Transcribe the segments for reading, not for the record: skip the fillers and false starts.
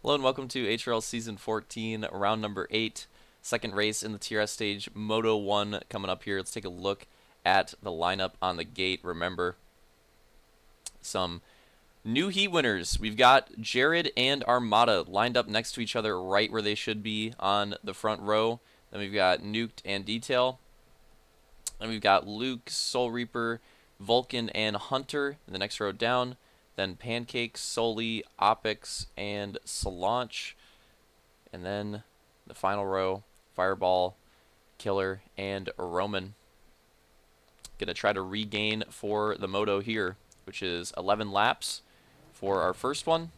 Hello and welcome to HRL Season 14, round number 8, second race in the TRS stage, Moto 1 coming up here. Let's take a look at the lineup on the gate. Remember, some new heat winners. We've got Jared and Armada lined up next to each other right where they should be on the front row. Then we've got Nuked and Detail. Then we've got Luke, Soul Reaper, Vulcan, and Hunter in the next row down. Then Pancake, Soli, Opix, and Solange. And then the final row, Fireball, Killer, and Roman. Gonna try to regain for the Moto here, which is 11 laps for our first one.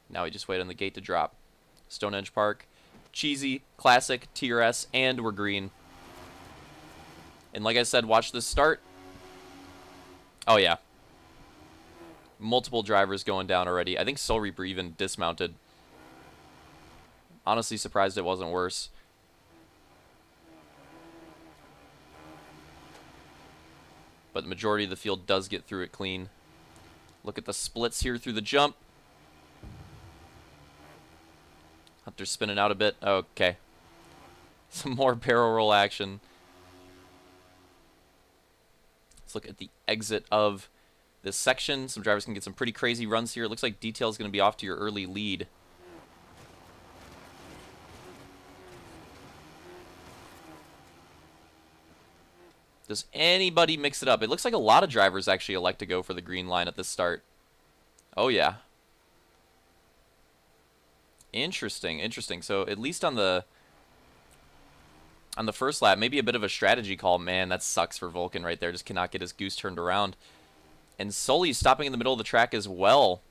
Now we just wait on the gate to drop. Stonehenge Park, cheesy, classic, TRS, and we're green. And like I said, watch this start. Oh yeah. Multiple drivers going down already. I think Soul Reaper even dismounted. Honestly surprised it wasn't worse. But the majority of the field does get through it clean. Look at the splits here through the jump. Hunter's spinning out a bit. Okay. Some more barrel roll action. Let's look at the exit of this section. Some drivers can get some pretty crazy runs here. It looks like Detail is going to be off to your early lead. Does anybody mix it up? It looks like a lot of drivers actually elect to go for the green line at the start. Oh, yeah. Interesting, interesting. So at least on the first lap, maybe a bit of a strategy call. Man, that sucks for Vulcan right there. Just cannot get his goose turned around. And Sully's stopping in the middle of the track as well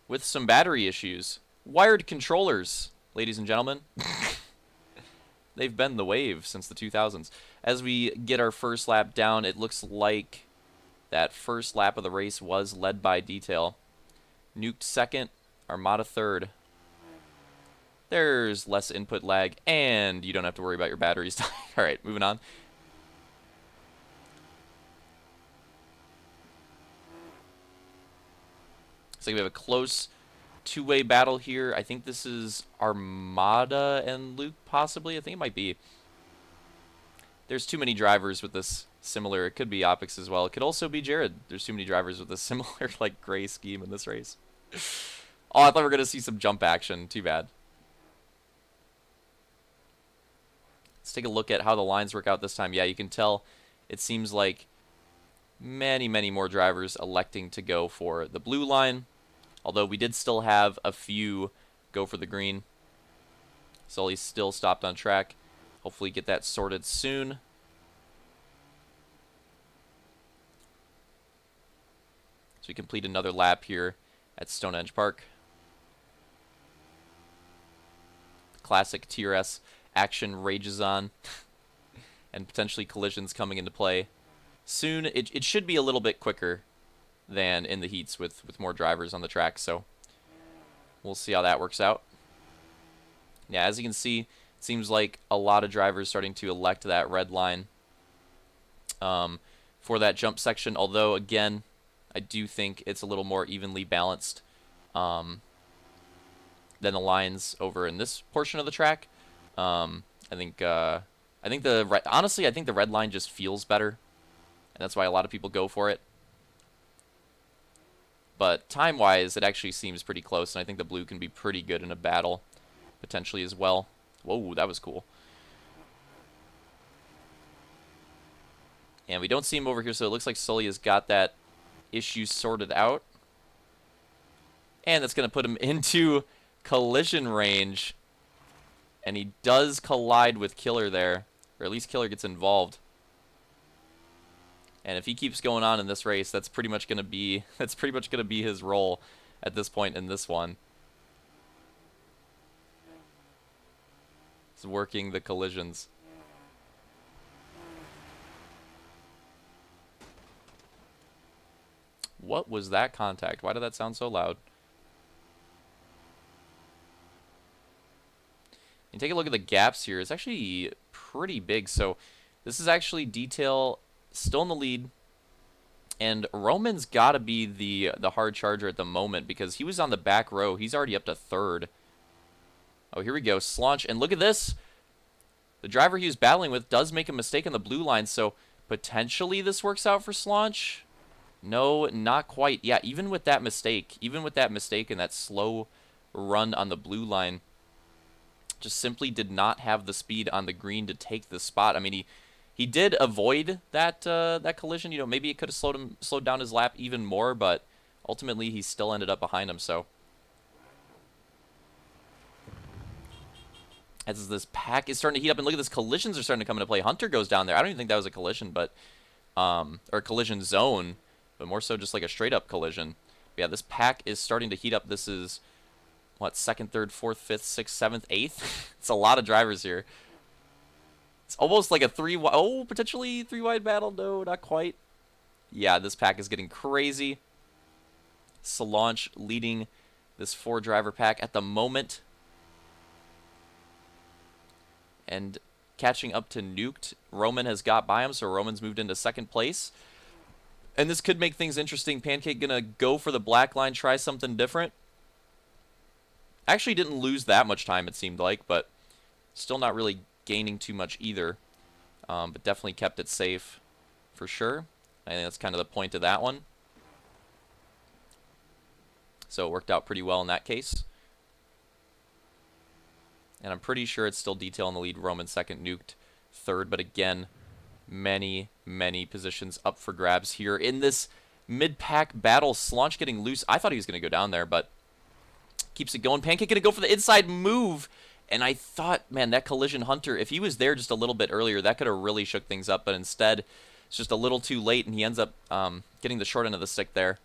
with some battery issues. Wired controllers, ladies and gentlemen. They've been the wave since the 2000s. As we get our first lap down, it looks like that first lap of the race was led by Detail. Nuked second, Armada third. There's less input lag, and you don't have to worry about your batteries dying. All right, moving on. So we have a close two-way battle here. I think this is Armada and Luke, possibly. I think it might be. There's too many drivers with this similar. It could be Opix as well. It could also be Jared. There's too many drivers with a similar, like, gray scheme in this race. Oh, I thought we were going to see some jump action. Too bad. Let's take a look at how the lines work out this time. Yeah, you can tell it seems like many, many more drivers electing to go for the blue line. Although we did still have a few go for the green. Sully's still stopped on track. Hopefully get that sorted soon. So we complete another lap here at Stonehenge Park. Classic TRS action rages on. And potentially collisions coming into play. Soon, it should be a little bit quicker than in the heats with more drivers on the track, so we'll see how that works out. Yeah, as you can see, it seems like a lot of drivers starting to elect that red line for that jump section, although, again, I do think it's a little more evenly balanced than the lines over in this portion of the track. Honestly, I think the red line just feels better, and that's why a lot of people go for it. But time-wise, it actually seems pretty close, and I think the blue can be pretty good in a battle, potentially as well. Whoa, that was cool. And we don't see him over here, so it looks like Sully has got that issue sorted out. And that's going to put him into collision range. And he does collide with Killer there, or at least Killer gets involved. And if he keeps going on in this race, that's pretty much going to be his role at this point in this one. He's working the collisions. What was that contact? Why did that sound so loud? And take a look at the gaps here. It's actually pretty big. So this is actually Detail still in the lead. And Roman's got to be the hard charger at the moment because he was on the back row. He's already up to third. Oh, here we go. Slaunch. And look at this. The driver he was battling with does make a mistake on the blue line, so potentially this works out for Slaunch. No, not quite. Yeah, even with that mistake and that slow run on the blue line, just simply did not have the speed on the green to take the spot. I mean, he did avoid that that collision. You know, maybe it could have slowed down his lap even more, but ultimately he still ended up behind him. So as this pack is starting to heat up, and look at this, collisions are starting to come into play. Hunter goes down there. I don't even think that was a collision, but or a collision zone, but more so just like a straight up collision. But yeah, this pack is starting to heat up. This is what, second, third, fourth, fifth, sixth, seventh, eighth? It's a lot of drivers here. It's almost like a potentially three wide battle. No, not quite. Yeah, this pack is getting crazy. Solange leading this 4-driver pack at the moment. And catching up to Nuked. Roman has got by him, so Roman's moved into second place. And this could make things interesting. Pancake gonna go for the black line, try something different. Actually didn't lose that much time, it seemed like, but still not really gaining too much either. But definitely kept it safe for sure. I think that's kind of the point of that one. So it worked out pretty well in that case. And I'm pretty sure it's still Detail in the lead. Roman second, Nuked third. But again, many positions up for grabs here in this mid-pack battle. Slaunch getting loose. I thought he was going to go down there, but keeps it going. Pancake going to go for the inside move. And I thought, man, that collision Hunter, if he was there just a little bit earlier, that could have really shook things up. But instead, it's just a little too late, and he ends up getting the short end of the stick there.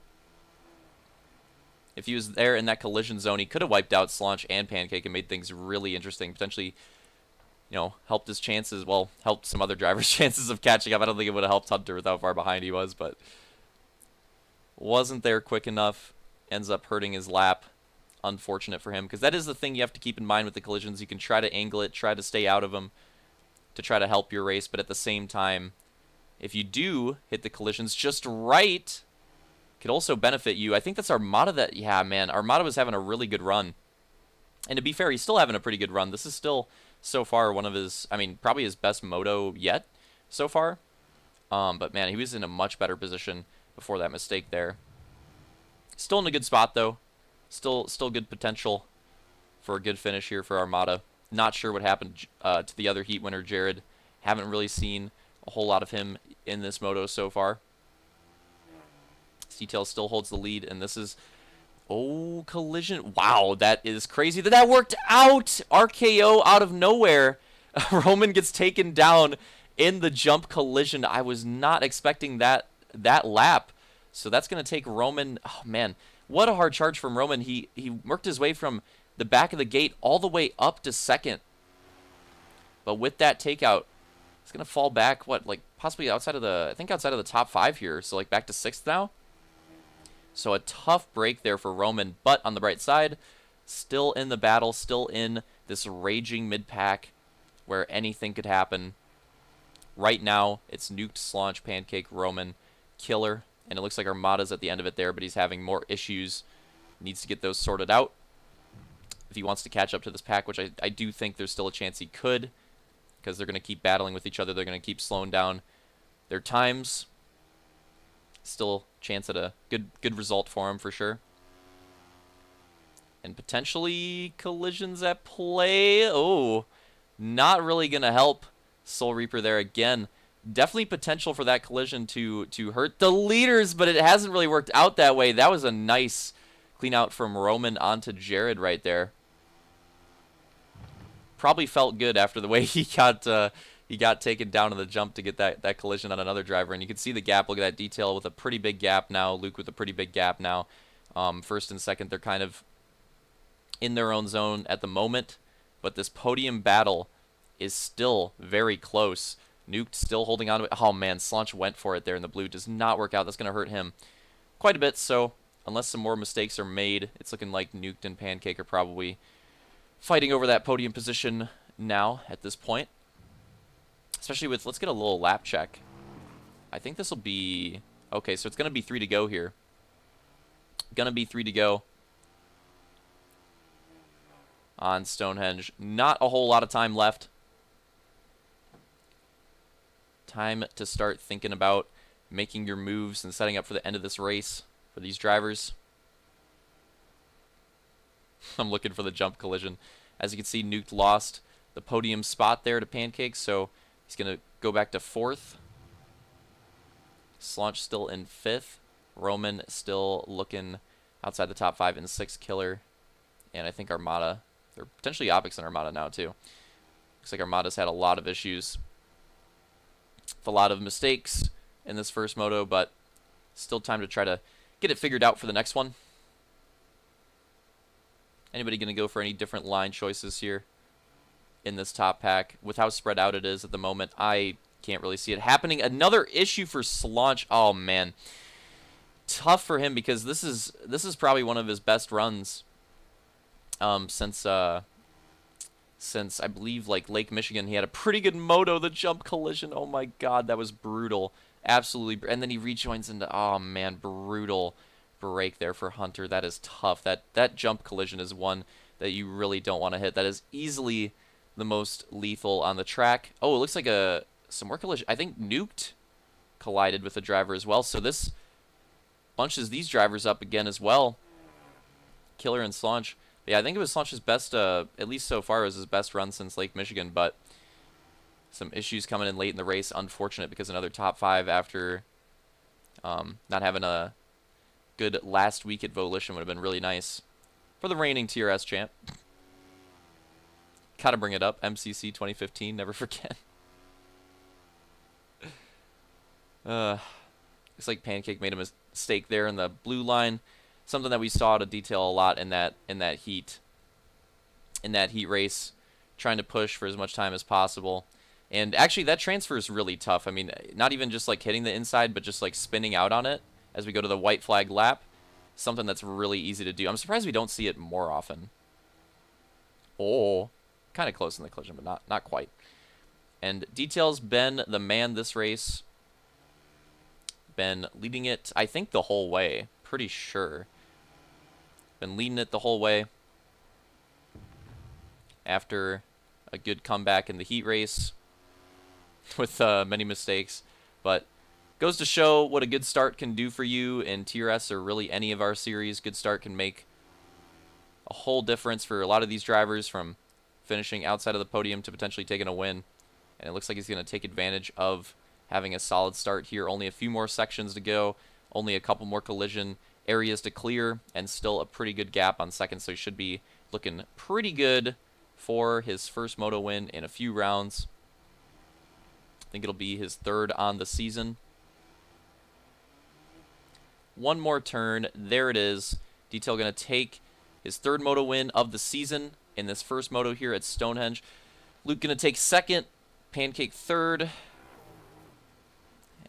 If he was there in that collision zone, he could have wiped out Slaunch and Pancake and made things really interesting. Potentially, you know, helped his chances. Well, helped some other drivers' chances of catching up. I don't think it would have helped Hunter with how far behind he was, but wasn't there quick enough. Ends up hurting his lap. Unfortunate for him, because that is the thing you have to keep in mind with the collisions. You can try to angle it, try to stay out of them to try to help your race, but at the same time, if you do hit the collisions just right, could also benefit you. I think that's Armada that, yeah, man, Armada was having a really good run. And to be fair, he's still having a pretty good run. This is still, so far, one of his, I mean, probably his best moto yet so far. But man, he was in a much better position before that mistake there. Still in a good spot, though. Still good potential for a good finish here for Armada. Not sure what happened to the other heat winner, Jared. Haven't really seen a whole lot of him in this moto so far. Detail still holds the lead, and this is... Oh, collision. Wow, that is crazy that worked out. RKO out of nowhere. Roman gets taken down in the jump collision. I was not expecting that lap. So that's going to take Roman... Oh, man. What a hard charge from Roman. He worked his way from the back of the gate all the way up to second. But with that takeout, it's going to fall back, what, like possibly outside of the... I think outside of the top 5 here. So like back to 6th now. So a tough break there for Roman, but on the bright side, still in the battle, still in this raging mid-pack where anything could happen. Right now, it's Nuked, Slaunch, Pancake, Roman, Killer, and it looks like Armada's at the end of it there, but he's having more issues. Needs to get those sorted out if he wants to catch up to this pack, which I do think there's still a chance he could, because they're going to keep battling with each other. They're going to keep slowing down their times. Still chance at a good result for him for sure. And potentially collisions at play. Oh, not really going to help Soul Reaper there again. Definitely potential for that collision to hurt the leaders, but it hasn't really worked out that way. That was a nice clean out from Roman onto Jared right there. Probably felt good after the way he got taken down in the jump to get that collision on another driver. And you can see the gap. Look at that Detail with a pretty big gap now. Luke with a pretty big gap now. First and second, they're kind of in their own zone at the moment. But this podium battle is still very close. Nuked still holding on to it. Oh, man, Slaunch went for it there in the blue. Does not work out. That's going to hurt him quite a bit. So unless some more mistakes are made, it's looking like Nuked and Pancake are probably fighting over that podium position now at this point. Especially with, let's get a little lap check. I think this will be Okay, so it's going to be 3 to go here. Going to be 3 to go on Stonehenge. Not a whole lot of time left. Time to start thinking about making your moves and setting up for the end of this race for these drivers. I'm looking for the jump collision. As you can see, Nuked lost the podium spot there to Pancake, so he's going to go back to 4th. Slaunch still in 5th. Roman still looking outside the top 5 in 6th. Killer. And I think Armada. They're potentially Opix and Armada now, too. Looks like Armada's had a lot of issues. A lot of mistakes in this first moto, but still time to try to get it figured out for the next one. Anybody going to go for any different line choices here in this top pack? With how spread out it is at the moment, I can't really see it happening. Another issue for Slaunch. Oh, man. Tough for him because this is probably one of his best runs since I believe like Lake Michigan. He had a pretty good moto. The jump collision, oh my god, that was brutal. Absolutely. And then he rejoins into, oh man, brutal break there for Hunter. That is tough. That jump collision is one that you really don't want to hit. That is easily the most lethal on the track. Oh, it looks like some more collision. I think Nuked collided with the driver as well, so this bunches these drivers up again as well. Killer and Slaunch. Yeah, I think it was Slaunch's best, at least so far, it was his best run since Lake Michigan, but some issues coming in late in the race. Unfortunate because another top 5 after not having a good last week at Volition would have been really nice for the reigning TRS champ. Gotta bring it up. MCC 2015, never forget. Looks like Pancake made a mistake there in the blue line. Something that we saw to detail a lot in that heat race, trying to push for as much time as possible. And actually, that transfer is really tough. I mean, not even just like hitting the inside, but just like spinning out on it as we go to the white flag lap. Something that's really easy to do. I'm surprised we don't see it more often. Oh, kind of close in the collision, but not quite. And Detail's been the man this race. Been leading it, I think, the whole way. Pretty sure. Been leading it the whole way after a good comeback in the heat race with many mistakes, but goes to show what a good start can do for you in TRS or really any of our series. Good start can make a whole difference for a lot of these drivers, from finishing outside of the podium to potentially taking a win, and it looks like he's going to take advantage of having a solid start here. Only a few more sections to go, only a couple more collision areas to clear, and still a pretty good gap on second, so he should be looking pretty good for his first moto win in a few rounds. I think it'll be his 3rd on the season. One more turn. There it is. Detail going to take his 3rd moto win of the season in this first moto here at Stonehenge. Luke going to take 2nd, Pancake 3rd.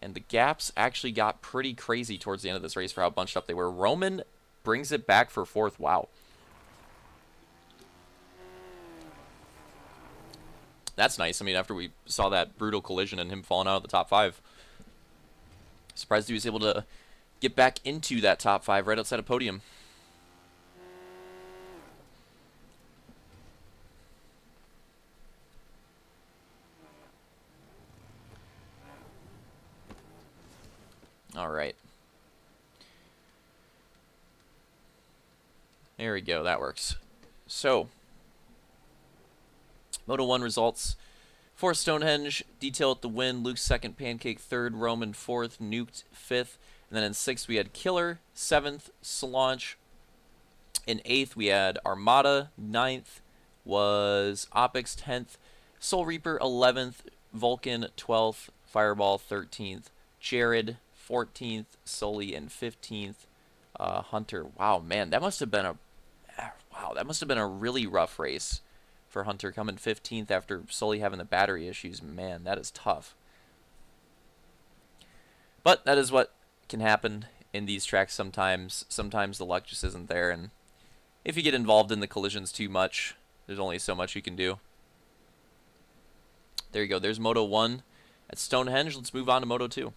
And the gaps actually got pretty crazy towards the end of this race for how bunched up they were. Roman brings it back for 4th. Wow. That's nice. I mean, after we saw that brutal collision and him falling out of the top 5. Surprised he was able to get back into that top 5 right outside of podium. All right. There we go. That works. So, Moto 1 results for Stonehenge. Detail at the win. Luke 2nd, Pancake 3rd, Roman 4th, Nuked 5th. And then in 6th, we had Killer. 7th, Slaunch. In 8th, we had Armada. 9th was Opix. 10th, Soul Reaper. 11th, Vulcan. 12th, Fireball. 13th, Jared. 14th, Sully, and 15th, Hunter. Wow, man, that must have been a really rough race for Hunter, coming 15th after Sully having the battery issues. Man, that is tough. But that is what can happen in these tracks sometimes. Sometimes the luck just isn't there, and if you get involved in the collisions too much, there's only so much you can do. There you go. There's Moto 1 at Stonehenge. Let's move on to Moto 2.